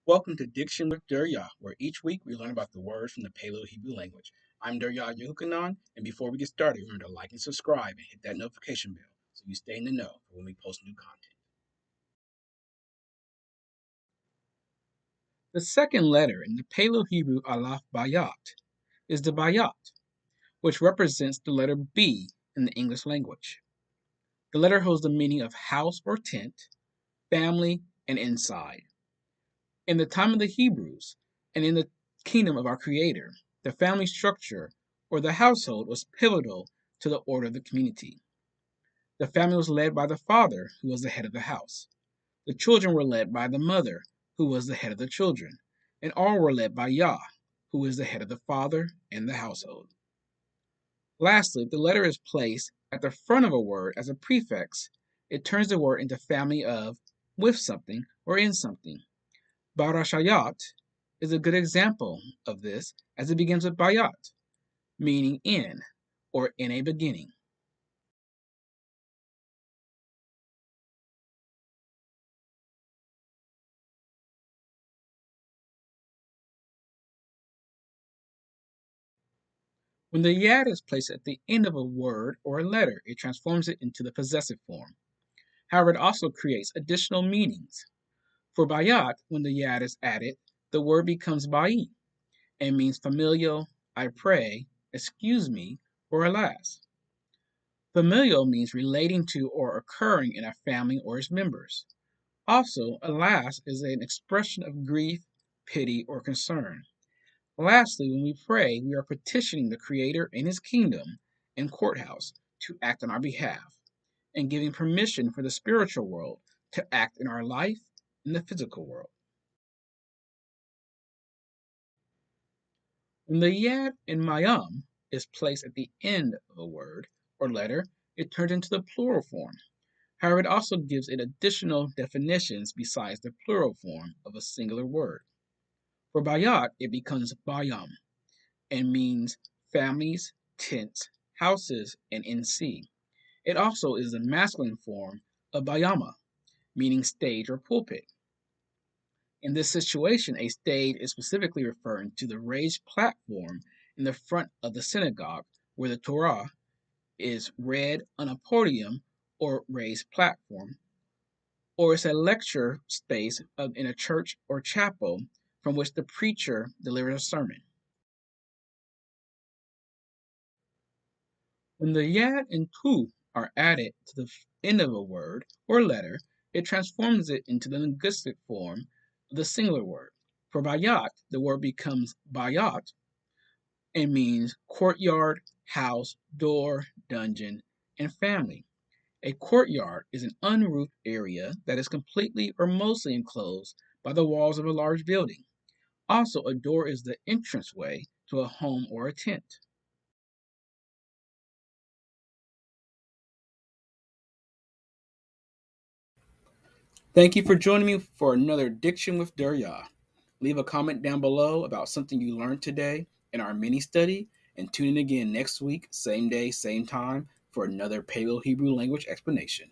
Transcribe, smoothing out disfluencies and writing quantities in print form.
Welcome to Diction with DurYah, where each week we learn about the words from the Paleo Hebrew language. I'm DurYah Yehukanan, and before we get started, remember to like and subscribe and hit that notification bell so you stay in the know for when we post new content. The second letter in the Paleo Hebrew Aleph Bayat is the Bayat, which represents the letter B in the English language. The letter holds the meaning of house or tent, family, and inside. In the time of the Hebrews, and in the kingdom of our Creator, the family structure or the household was pivotal to the order of the community. The family was led by the father, who was the head of the house. The children were led by the mother, who was the head of the children, and all were led by Yah, who is the head of the father and the household. Lastly, if the letter is placed at the front of a word as a prefix, it turns the word into family of, with something, or in something. Barashayat is a good example of this as it begins with Bayat, meaning in or in a beginning. When the yad is placed at the end of a word or a letter, it transforms it into the possessive form. However, it also creates additional meanings. For Bayat, when the yad is added, the word becomes Bayit and means familial, I pray, excuse me, or alas. Familial means relating to or occurring in a family or its members. Also, alas is an expression of grief, pity, or concern. Lastly, when we pray, we are petitioning the Creator and His kingdom and courthouse to act on our behalf and giving permission for the spiritual world to act in our life in the physical world. When the yad in mayam is placed at the end of a word or letter, it turns into the plural form. However, it also gives it additional definitions besides the plural form of a singular word. For bayat, it becomes bayam and means families, tents, houses, and in sea. It also is the masculine form of bayama, meaning stage or pulpit. In this situation, a stage is specifically referring to the raised platform in the front of the synagogue where the Torah is read on a podium or raised platform, or it's a lecture space in a church or chapel from which the preacher delivers a sermon. When the yad and tu are added to the end of a word or letter, it transforms it into the linguistic form of the singular word. For bayat, the word becomes bayat and means courtyard, house, door, dungeon, and family. A courtyard is an unroofed area that is completely or mostly enclosed by the walls of a large building. Also, a door is the entranceway to a home or a tent. Thank you for joining me for another Diction with DurYah. Leave a comment down below about something you learned today in our mini study, and tune in again next week, same day, same time, for another Paleo Hebrew language explanation.